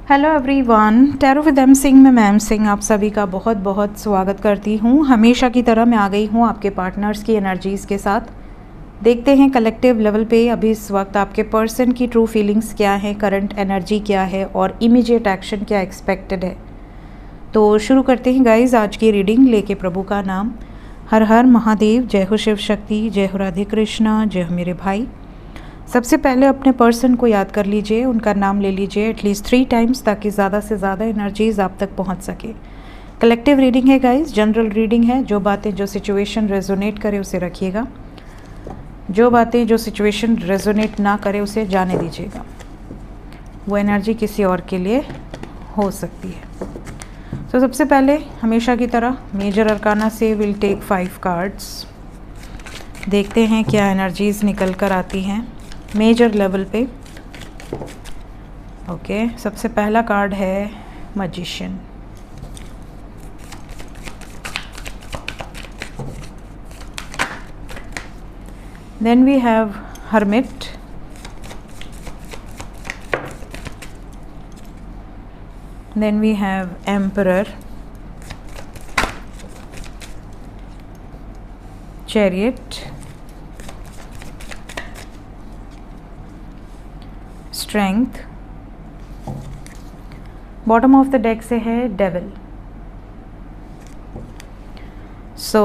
Hello everyone, tarot with M Singh में ma'am Singh आप सभी का बहुत बहुत स्वागत करती हूँ। हमेशा की तरह मैं आ गई हूँ आपके पार्टनर्स की एनर्जीज़ के साथ। देखते हैं कलेक्टिव लेवल पे अभी इस वक्त आपके पर्सन की ट्रू फीलिंग्स क्या है, करंट एनर्जी क्या है और इमीडिएट एक्शन क्या एक्सपेक्टेड है। तो शुरू करते हैं गाइज आज की रीडिंग लेके प्रभु का नाम। हर हर महादेव, जय हो शिव शक्ति, जय हो राधे कृष्णा, जय हो मेरे भाई। सबसे पहले अपने पर्सन को याद कर लीजिए, उनका नाम ले लीजिए एटलीस्ट 3 टाइम्स ताकि ज़्यादा से ज़्यादा एनर्जीज आप तक पहुंच सके। कलेक्टिव रीडिंग है गाइस, जनरल रीडिंग है। जो बातें जो सिचुएशन रेजोनेट करे उसे रखिएगा, जो बातें जो सिचुएशन रेजोनेट ना करे उसे जाने दीजिएगा। वो एनर्जी किसी और के लिए हो सकती है। तो सबसे पहले हमेशा की तरह मेजर अरकाना से विल टेक 5 कार्ड्स। देखते हैं क्या एनर्जीज निकल कर आती हैं मेजर लेवल पे। ओके, सबसे पहला कार्ड है magician. Then we have hermit, then we have emperor, chariot, strength. Bottom of the deck से है डेविल। सो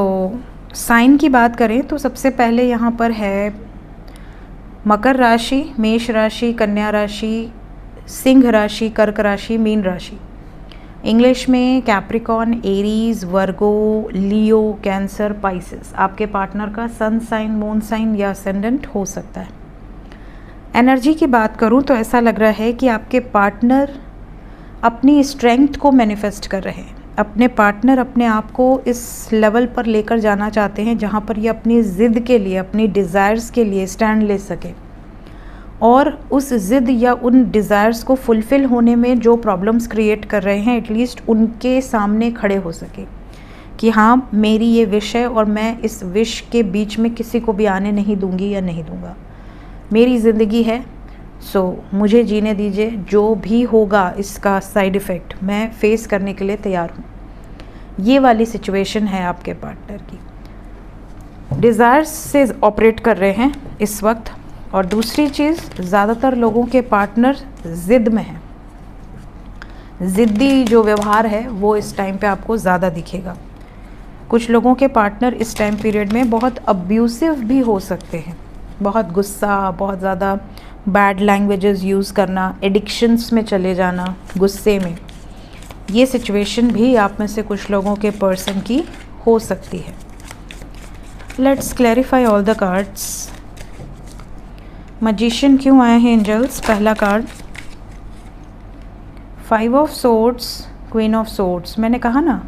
साइन की बात करें तो सबसे पहले यहाँ पर है मकर राशि, मेष राशि, कन्या राशि, सिंह राशि, कर्क राशि, मीन राशि। इंग्लिश में कैप्रिकॉन, एरीज, वर्गो, लियो, कैंसर, पाइसेस आपके पार्टनर का सन साइन, मून साइन या असेंडेंट हो सकता है। एनर्जी की बात करूं तो ऐसा लग रहा है कि आपके पार्टनर अपनी स्ट्रेंथ को मैनिफेस्ट कर रहे हैं। अपने पार्टनर अपने आप को इस लेवल पर लेकर जाना चाहते हैं जहां पर ये अपनी ज़िद के लिए, अपनी डिज़ायर्स के लिए स्टैंड ले सके और उस ज़िद या उन डिज़ायर्स को फुलफ़िल होने में जो प्रॉब्लम्स क्रिएट कर रहे हैं एटलीस्ट उनके सामने खड़े हो सके कि हाँ मेरी ये विश है और मैं इस विश के बीच में किसी को भी आने नहीं दूंगी या नहीं दूंगा। मेरी ज़िंदगी है, सो मुझे जीने दीजिए। जो भी होगा इसका साइड इफ़ेक्ट मैं फेस करने के लिए तैयार हूँ। ये वाली सिचुएशन है आपके पार्टनर की। डिज़ायर्स से ऑपरेट कर रहे हैं इस वक्त। और दूसरी चीज़, ज़्यादातर लोगों के पार्टनर ज़िद में हैं। ज़िद्दी जो व्यवहार है वो इस टाइम पे आपको ज़्यादा दिखेगा। कुछ लोगों के पार्टनर इस टाइम पीरियड में बहुत अब्यूसिव भी हो सकते हैं। बहुत गुस्सा, बहुत ज़्यादा बैड लैंग्वेजेस यूज़ करना, एडिक्शंस में चले जाना गुस्से में, ये सिचुएशन भी आप में से कुछ लोगों के पर्सन की हो सकती है। Let's clarify all the cards. Magician क्यों आए हैं एंजल्स? पहला card 5 of swords, queen of swords. मैंने कहा ना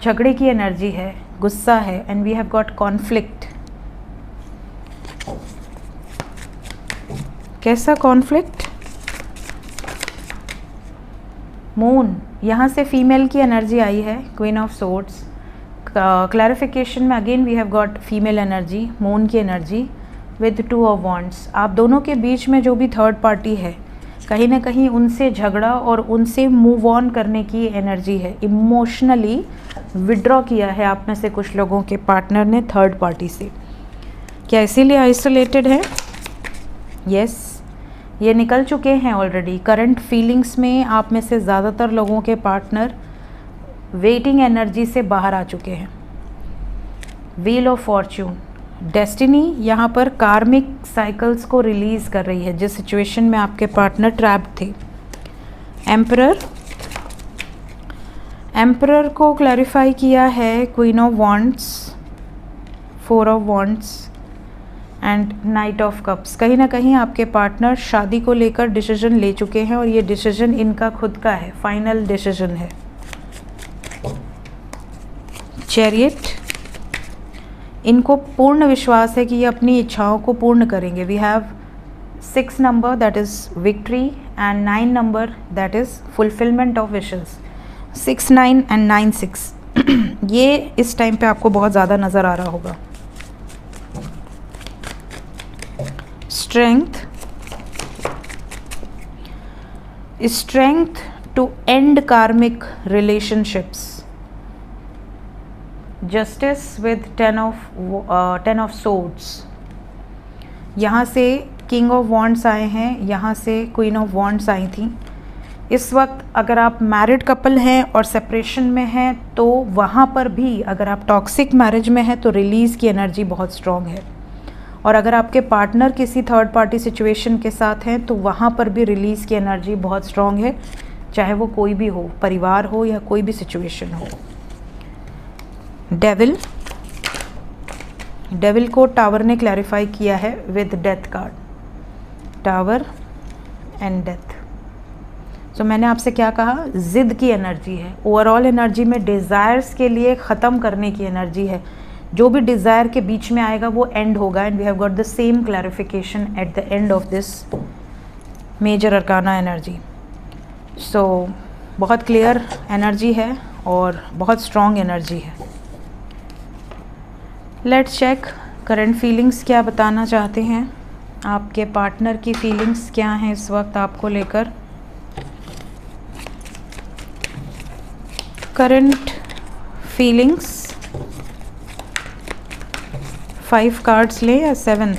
झगड़े की एनर्जी है, गुस्सा है and we have got conflict. कैसा कॉन्फ्लिक्ट? मून, यहाँ से फीमेल की एनर्जी आई है, क्वीन ऑफ सोर्ड्स। क्लैरिफिकेशन में again we have got female energy, moon की एनर्जी विद 2 ऑफ वॉन्ड्स। आप दोनों के बीच में जो भी थर्ड पार्टी है कहीं ना कहीं उनसे झगड़ा और उनसे मूव ऑन करने की एनर्जी है। इमोशनली विड्रॉ किया है आप में से कुछ लोगों के पार्टनर ने थर्ड पार्टी से। क्या इसीलिए आइसोलेटेड है? यस, ये निकल चुके हैं ऑलरेडी। करंट फीलिंग्स में आप में से ज़्यादातर लोगों के पार्टनर वेटिंग एनर्जी से बाहर आ चुके हैं। व्हील ऑफ फॉर्च्यून, डेस्टिनी यहाँ पर कार्मिक साइकिल्स को रिलीज़ कर रही है जिस सिचुएशन में आपके पार्टनर ट्रैप्ड थे। एम्परर, एम्परर को क्लैरिफाई किया है queen of wands, 4 of wands and night of cups. कहीं ना कहीं आपके पार्टनर शादी को लेकर डिसीजन ले चुके हैं और ये डिसीजन इनका खुद का है, फाइनल डिसीजन है। चैरियट, इनको पूर्ण विश्वास है कि ये अपनी इच्छाओं को पूर्ण करेंगे। We have 6 number that is victory and 9 number that is fulfilment of wishes. 6, 9 and 9, 6 ये इस टाइम पे आपको बहुत ज़्यादा नज़र आ रहा होगा। Strength, strength to end karmic relationships, justice with ten of swords। यहाँ से किंग ऑफ वॉन्ड्स आए हैं, यहाँ से क्वीन ऑफ वॉन्ड्स आई थी। इस वक्त अगर आप मैरिड कपल हैं और सेपरेशन में हैं तो वहाँ पर भी, अगर आप टॉक्सिक मैरिज में हैं तो रिलीज़ की एनर्जी बहुत स्ट्रॉन्ग है, और अगर आपके पार्टनर किसी थर्ड पार्टी सिचुएशन के साथ हैं तो वहाँ पर भी रिलीज़ की एनर्जी बहुत स्ट्रॉन्ग है, चाहे वो कोई भी हो, परिवार हो या कोई भी सिचुएशन हो। डेविल को टावर ने क्लैरिफाई किया है with death card, tower and death. तो मैंने आपसे क्या कहा, ज़िद की एनर्जी है, ओवरऑल एनर्जी में डिज़ायर्स के लिए ख़त्म करने की एनर्जी है। जो भी डिज़ायर के बीच में आएगा वो एंड होगा, and we have got the same clarification at the end of this major arcana energy. So बहुत क्लियर एनर्जी है और बहुत स्ट्रॉन्ग एनर्जी है। लेट्स चेक करंट फीलिंग्स क्या बताना चाहते हैं, आपके पार्टनर की फीलिंग्स क्या हैं इस वक्त आपको लेकर। करंट फीलिंग्स 5 कार्ड्स ले या 7?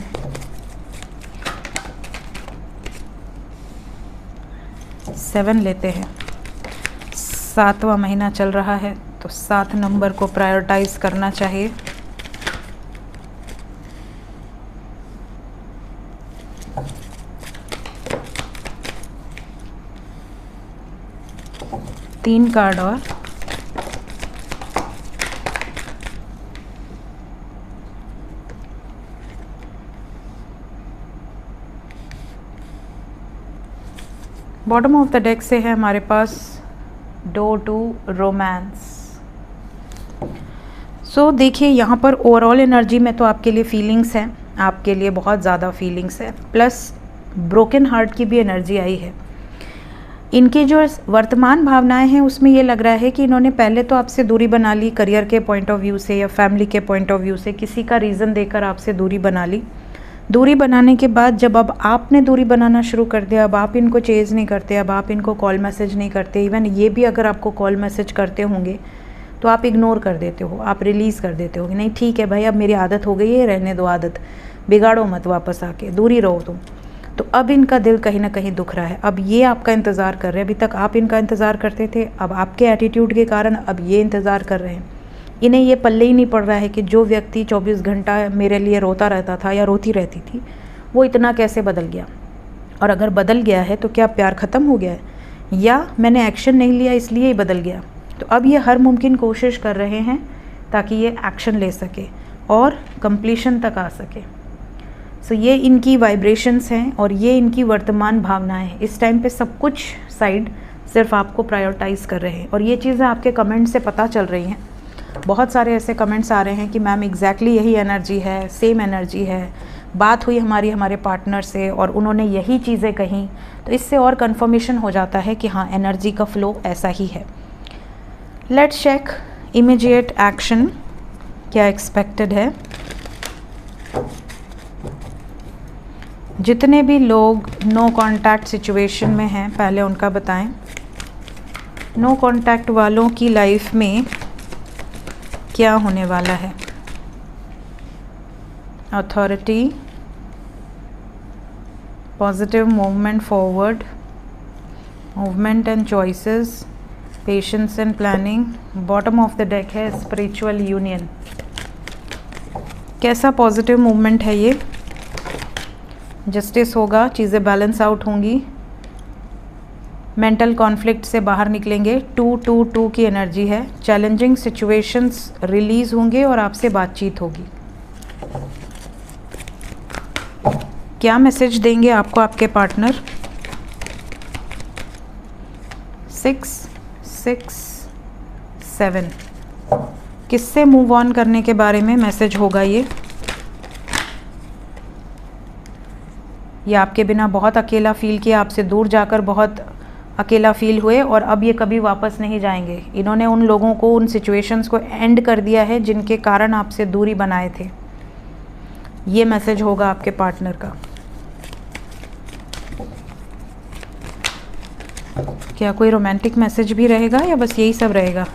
7 लेते हैं। 7वां महीना चल रहा है तो 7 नंबर को प्रायोरिटाइज करना चाहिए। तीन कार्ड और बॉटम ऑफ द डेक से है हमारे पास डोर टू रोमांस। सो देखिए यहाँ पर ओवरऑल एनर्जी में तो आपके लिए फीलिंग्स हैं, आपके लिए बहुत ज़्यादा फीलिंग्स है, प्लस ब्रोकन हार्ट की भी एनर्जी आई है। इनकी जो वर्तमान भावनाएं हैं उसमें ये लग रहा है कि इन्होंने पहले तो आपसे दूरी बना ली, करियर के पॉइंट ऑफ व्यू से या फैमिली के पॉइंट ऑफ व्यू से किसी का रीज़न देकर आपसे दूरी बना ली। दूरी बनाने के बाद जब अब आपने दूरी बनाना शुरू कर दिया, अब आप इनको चेज़ नहीं करते, अब आप इनको कॉल मैसेज नहीं करते, इवन ये भी अगर आपको कॉल मैसेज करते होंगे तो आप इग्नोर कर देते हो, आप रिलीज़ कर देते हो कि नहीं ठीक है भाई अब मेरी आदत हो गई है, रहने दो आदत, बिगाड़ो मत, वापस आके दूरी रहो तुम। तो अब इनका दिल कहीं ना कहीं दुख रहा है, अब ये आपका इंतज़ार कर रहे हैं। अभी तक आप इनका इंतज़ार करते थे, अब आपके एटीट्यूड के कारण अब ये इंतज़ार कर रहे हैं। इन्हें ये पल्ले ही नहीं पड़ रहा है कि जो व्यक्ति 24 घंटा मेरे लिए रोता रहता था या रोती रहती थी वो इतना कैसे बदल गया, और अगर बदल गया है तो क्या प्यार ख़त्म हो गया है, या मैंने एक्शन नहीं लिया इसलिए ही बदल गया। तो अब ये हर मुमकिन कोशिश कर रहे हैं ताकि ये एक्शन ले सके और कंप्लीशन तक आ सके। सो ये इनकी वाइब्रेशंस हैं और ये इनकी वर्तमान भावनाएं हैं। इस टाइम पे सब कुछ साइड सिर्फ आपको प्रायोरिटाइज़ कर रहे हैं, और ये चीज़ें आपके कमेंट से पता चल रही हैं। बहुत सारे ऐसे कमेंट्स आ रहे हैं कि मैम एग्जैक्टली यही एनर्जी है, सेम एनर्जी है, बात हुई हमारे पार्टनर से और उन्होंने यही चीज़ें कहीं, तो इससे और कंफर्मेशन हो जाता है कि हाँ एनर्जी का फ्लो ऐसा ही है। लेट्स चेक इमीडिएट एक्शन क्या एक्सपेक्टेड है। जितने भी लोग नो कांटेक्ट सिचुएशन में हैं पहले उनका बताएं। नो कांटेक्ट वालों की लाइफ में क्या होने वाला है। Authority, positive movement forward, movement and choices, patience and planning. Bottom of the deck है स्पिरिचुअल यूनियन। कैसा पॉजिटिव मूवमेंट है ये, जस्टिस होगा, चीज़ें बैलेंस आउट होंगी, मेंटल कॉन्फ्लिक्ट से बाहर निकलेंगे। 2-2-2 की एनर्जी है। चैलेंजिंग सिचुएशंस रिलीज़ होंगे और आपसे बातचीत होगी। क्या मैसेज देंगे आपको आपके पार्टनर। 6-6-7 किससे मूव ऑन करने के बारे में मैसेज होगा ये आपके बिना बहुत अकेला फील किया, आपसे दूर जाकर बहुत अकेला फील हुए और अब ये कभी वापस नहीं जाएंगे। इन्होंने उन लोगों को, उन सिचुएशंस को एंड कर दिया है जिनके कारण आपसे दूरी बनाए थे। ये मैसेज होगा आपके पार्टनर का। क्या कोई रोमांटिक मैसेज भी रहेगा या बस यही सब रहेगा?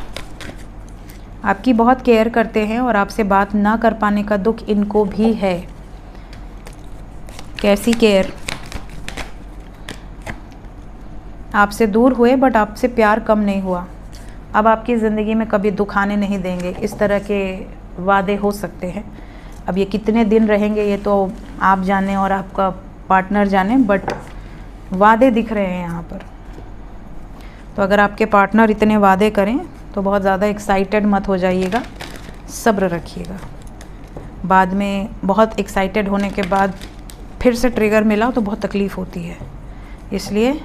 आपकी बहुत केयर करते हैं और आपसे बात ना कर पाने का दुख इनको भी है। कैसी केयर? आपसे दूर हुए बट आपसे प्यार कम नहीं हुआ। अब आपकी ज़िंदगी में कभी दुख आने नहीं देंगे, इस तरह के वादे हो सकते हैं। अब ये कितने दिन रहेंगे ये तो आप जाने और आपका पार्टनर जाने, बट वादे दिख रहे हैं यहाँ पर। तो अगर आपके पार्टनर इतने वादे करें तो बहुत ज़्यादा एक्साइटेड मत हो जाइएगा, सब्र रखिएगा। बाद में बहुत एक्साइटेड होने के बाद फिर से ट्रिगर मिला तो बहुत तकलीफ़ होती है। इसलिए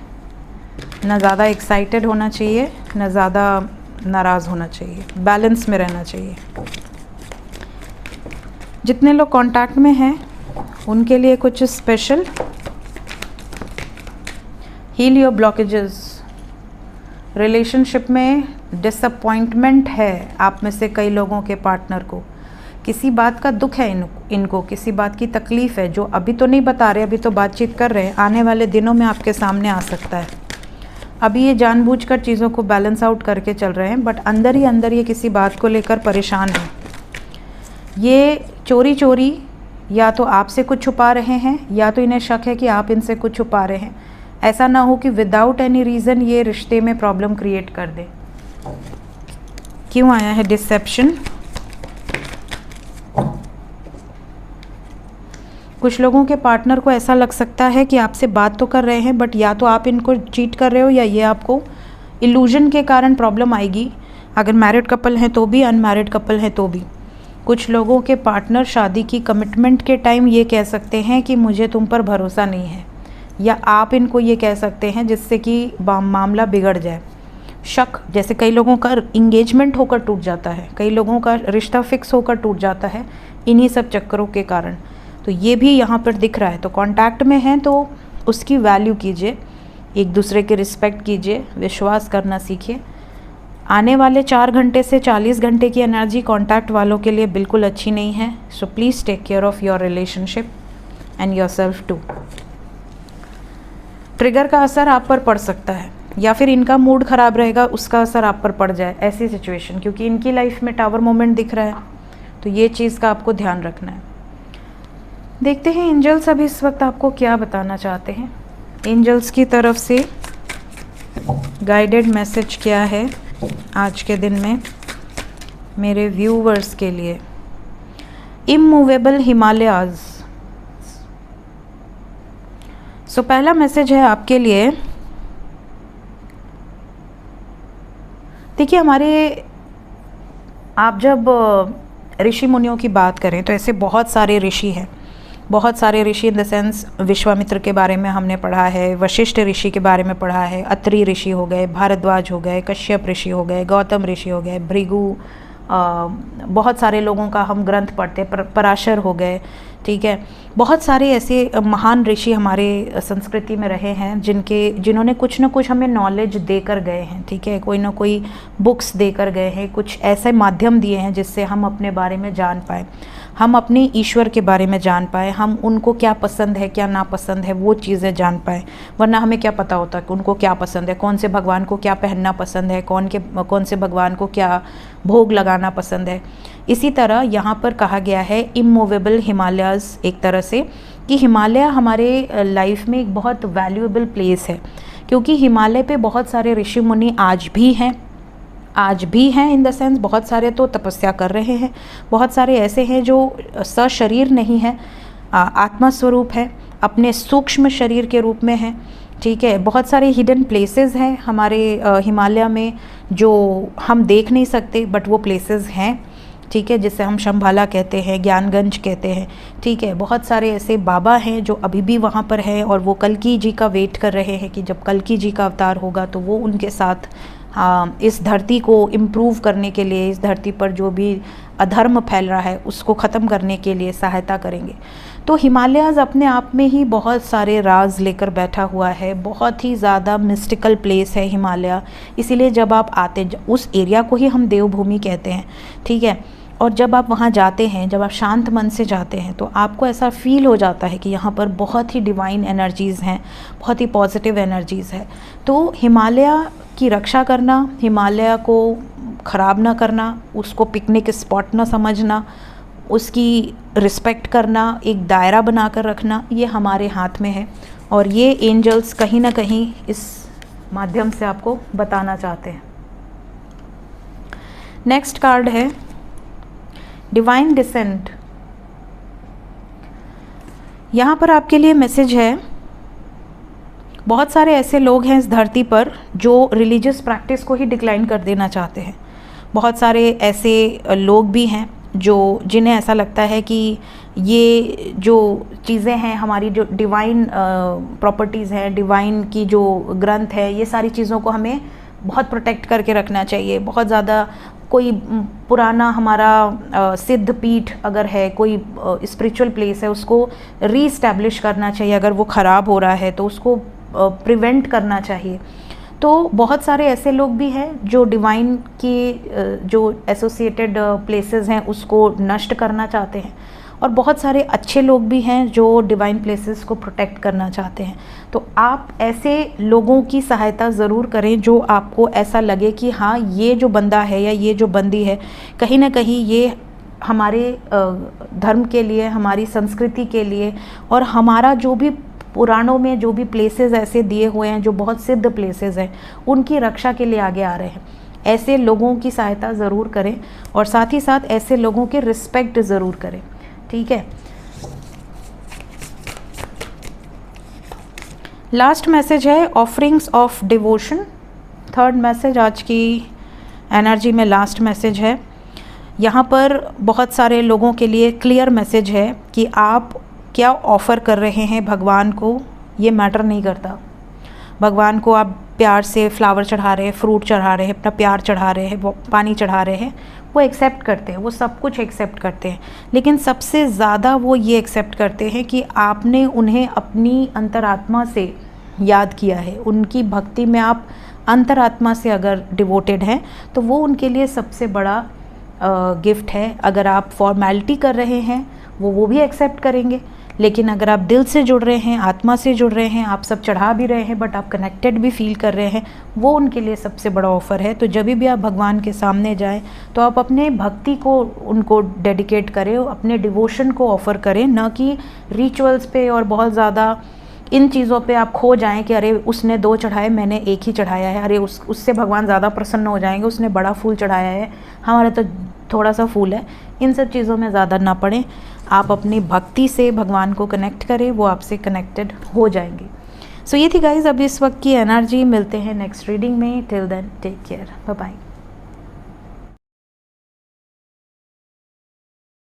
ना ज़्यादा एक्साइटेड होना चाहिए, ना ज़्यादा नाराज़ होना चाहिए, बैलेंस में रहना चाहिए। जितने लोग कांटेक्ट में हैं उनके लिए कुछ special heal your blockages. Relationship में डिसअपॉइंटमेंट है आप में से कई लोगों के पार्टनर को, किसी बात का दुख है इनको किसी बात की तकलीफ़ है जो अभी तो नहीं बता रहे, अभी तो बातचीत कर रहे हैं, आने वाले दिनों में आपके सामने आ सकता है। अभी ये जानबूझकर चीज़ों को बैलेंस आउट करके चल रहे हैं, बट अंदर ही अंदर ये किसी बात को लेकर परेशान है। ये चोरी चोरी या तो आपसे कुछ छुपा रहे हैं या तो इन्हें शक है कि आप इनसे कुछ छुपा रहे हैं। ऐसा ना हो कि विदाउट एनी रीज़न ये रिश्ते में प्रॉब्लम क्रिएट कर दे। क्यों आया है डिसेप्शन? कुछ लोगों के पार्टनर को ऐसा लग सकता है कि आपसे बात तो कर रहे हैं बट या तो आप इनको चीट कर रहे हो या ये आपको इल्यूजन के कारण प्रॉब्लम आएगी। अगर मैरिड कपल हैं तो भी, अनमैरिड कपल हैं तो भी। कुछ लोगों के पार्टनर शादी की कमिटमेंट के टाइम ये कह सकते हैं कि मुझे तुम पर भरोसा नहीं है, या आप इनको ये कह सकते हैं जिससे कि मामला बिगड़ जाए। शक, जैसे कई लोगों का इंगेजमेंट होकर टूट जाता है, कई लोगों का रिश्ता फिक्स होकर टूट जाता है इन्हीं सब चक्करों के कारण। तो ये भी यहाँ पर दिख रहा है। तो कांटेक्ट में हैं तो उसकी वैल्यू कीजिए, एक दूसरे की रिस्पेक्ट कीजिए, विश्वास करना सीखिए। आने वाले 4 घंटे से 40 घंटे की एनर्जी कांटेक्ट वालों के लिए बिल्कुल अच्छी नहीं है। So please take care of your relationship and yourself too. Trigger का असर आप पर पड़ सकता है या फिर इनका मूड ख़राब रहेगा, उसका असर आप पर पड़ जाए, ऐसी सिचुएशन, क्योंकि इनकी लाइफ में टावर मोमेंट दिख रहा है। तो ये चीज़ का आपको ध्यान रखना है। देखते हैं एंजल्स अभी इस वक्त आपको क्या बताना चाहते हैं। एंजल्स की तरफ से गाइडेड मैसेज क्या है आज के दिन में मेरे व्यूवर्स के लिए। Immovable Himalayas. सो पहला मैसेज है आपके लिए। देखिए, हमारे आप जब ऋषि मुनियों की बात करें तो ऐसे बहुत सारे ऋषि हैं, बहुत सारे ऋषि इन द सेंस विश्वामित्र के बारे में हमने पढ़ा है, वशिष्ठ ऋषि के बारे में पढ़ा है, अत्रि ऋषि हो गए, भारद्वाज हो गए, कश्यप ऋषि हो गए, गौतम ऋषि हो गए, भृगु, बहुत सारे लोगों का हम ग्रंथ पढ़ते, पराशर हो गए, ठीक है। बहुत सारे ऐसे महान ऋषि हमारे संस्कृति में रहे हैं जिन्होंने कुछ ना कुछ हमें नॉलेज देकर गए हैं, ठीक है। कोई ना कोई बुक्स देकर गए हैं, कुछ ऐसे माध्यम दिए हैं जिससे हम अपने बारे में जान पाए, हम अपने ईश्वर के बारे में जान पाए, हम उनको क्या पसंद है क्या नापसंद है वो चीज़ें जान पाए। वरना हमें क्या पता होता कि उनको क्या पसंद है, कौन से भगवान को क्या पहनना पसंद है, कौन से भगवान को क्या भोग लगाना पसंद है। इसी तरह यहाँ पर कहा गया है इमूवेबल हिमालयाज़, एक तरह से कि हिमालय हमारे लाइफ में एक बहुत वैल्यूएबल प्लेस है, क्योंकि हिमालय पे बहुत सारे ऋषि मुनि आज भी हैं इन द सेंस बहुत सारे तो तपस्या कर रहे हैं, बहुत सारे ऐसे हैं जो सशरीर नहीं है, आत्मा स्वरूप है, अपने सूक्ष्म शरीर के रूप में है, ठीक है। बहुत सारे हिडन प्लेसेस हैं हमारे हिमालय में जो हम देख नहीं सकते, बट वो प्लेसेस हैं, ठीक है, जिसे हम शंभाला कहते हैं, ज्ञानगंज कहते हैं, ठीक है। बहुत सारे ऐसे बाबा हैं जो अभी भी वहाँ पर हैं और वो कल्की जी का वेट कर रहे हैं कि जब कल्की जी का अवतार होगा तो वो उनके साथ इस धरती को इम्प्रूव करने के लिए, इस धरती पर जो भी अधर्म फैल रहा है उसको ख़त्म करने के लिए सहायता करेंगे। तो हिमालयाज़ अपने आप में ही बहुत सारे राज लेकर बैठा हुआ है, बहुत ही ज़्यादा मिस्टिकल प्लेस है हिमालय। इसीलिए जब आप आते, उस एरिया को ही हम देवभूमि कहते हैं, ठीक है। और जब आप वहाँ जाते हैं, जब आप शांत मन से जाते हैं, तो आपको ऐसा फील हो जाता है कि यहाँ पर बहुत ही डिवाइन एनर्जीज़ हैं, बहुत ही पॉजिटिव एनर्जीज़ है। तो हिमालय की रक्षा करना, हिमालय को ख़राब ना करना, उसको पिकनिक स्पॉट ना समझना, उसकी रिस्पेक्ट करना, एक दायरा बनाकर रखना, ये हमारे हाथ में है। और ये एंजल्स कहीं ना कहीं इस माध्यम से आपको बताना चाहते हैं। नेक्स्ट कार्ड है डिवाइन डिसेंट। यहाँ पर आपके लिए मैसेज है, बहुत सारे ऐसे लोग हैं इस धरती पर जो रिलीजियस प्रैक्टिस को ही डिक्लाइन कर देना चाहते हैं। बहुत सारे ऐसे लोग भी हैं जिन्हें ऐसा लगता है कि ये जो चीज़ें हैं, हमारी जो डिवाइन प्रॉपर्टीज़ हैं, डिवाइन की जो ग्रंथ है, ये सारी चीज़ों को हमें बहुत प्रोटेक्ट करके रखना चाहिए। बहुत ज़्यादा कोई पुराना हमारा सिद्ध पीठ अगर है, कोई स्पिरिचुअल प्लेस है, उसको रीस्टैब्लिश करना चाहिए। अगर वो ख़राब हो रहा है तो उसको प्रिवेंट करना चाहिए। तो बहुत सारे ऐसे लोग भी हैं जो डिवाइन की जो एसोसिएटेड प्लेसेस हैं उसको नष्ट करना चाहते हैं, और बहुत सारे अच्छे लोग भी हैं जो डिवाइन प्लेसेस को प्रोटेक्ट करना चाहते हैं। तो आप ऐसे लोगों की सहायता ज़रूर करें जो आपको ऐसा लगे कि हाँ, ये जो बंदा है या ये जो बंदी है, कहीं ना कहीं ये हमारे धर्म के लिए, हमारी संस्कृति के लिए, और हमारा जो भी पुराणों में जो भी प्लेसेस ऐसे दिए हुए हैं जो बहुत सिद्ध प्लेसेस हैं, उनकी रक्षा के लिए आगे आ रहे हैं। ऐसे लोगों की सहायता ज़रूर करें, और साथ ही साथ ऐसे लोगों के रिस्पेक्ट ज़रूर करें। ठीक है। लास्ट मैसेज है offerings of devotion. Third message आज की एनर्जी में लास्ट मैसेज है। यहाँ पर बहुत सारे लोगों के लिए क्लियर मैसेज है कि आप क्या ऑफ़र कर रहे हैं भगवान को, ये मैटर नहीं करता। भगवान को आप प्यार से फ्लावर चढ़ा रहे हैं, फ्रूट चढ़ा रहे हैं, अपना प्यार चढ़ा रहे हैं, वो पानी चढ़ा रहे हैं, वो एक्सेप्ट करते हैं, वो सब कुछ एक्सेप्ट करते हैं। लेकिन सबसे ज़्यादा वो ये एक्सेप्ट करते हैं कि आपने उन्हें अपनी अंतरात्मा से याद किया है। उनकी भक्ति में आप अंतरात्मा से अगर डिवोटेड हैं तो वो उनके लिए सबसे बड़ा गिफ्ट है। अगर आप फॉर्मेलिटी कर रहे हैं वो भी एक्सेप्ट करेंगे, लेकिन अगर आप दिल से जुड़ रहे हैं, आत्मा से जुड़ रहे हैं, आप सब चढ़ा भी रहे हैं बट आप कनेक्टेड भी फील कर रहे हैं, वो उनके लिए सबसे बड़ा ऑफ़र है। तो जब भी आप भगवान के सामने जाएं तो आप अपने भक्ति को उनको डेडिकेट करें, अपने डिवोशन को ऑफ़र करें, ना कि रिचुअल्स पे और बहुत ज़्यादा इन चीज़ों पे आप खो जाएं कि अरे उसने 2 चढ़ाए, मैंने एक ही चढ़ाया है, अरे उससे भगवान ज़्यादा प्रसन्न हो जाएंगे, उसने बड़ा फूल चढ़ाया है, हमारा तो थोड़ा सा फूल है। इन सब चीज़ों में ज़्यादा ना पड़ें। आप अपनी भक्ति से भगवान को कनेक्ट करें, वो आपसे कनेक्टेड हो जाएंगे। सो ये थी गाइज़ अभी इस वक्त की एनर्जी। मिलते हैं नेक्स्ट रीडिंग में। Till then take care, bye bye.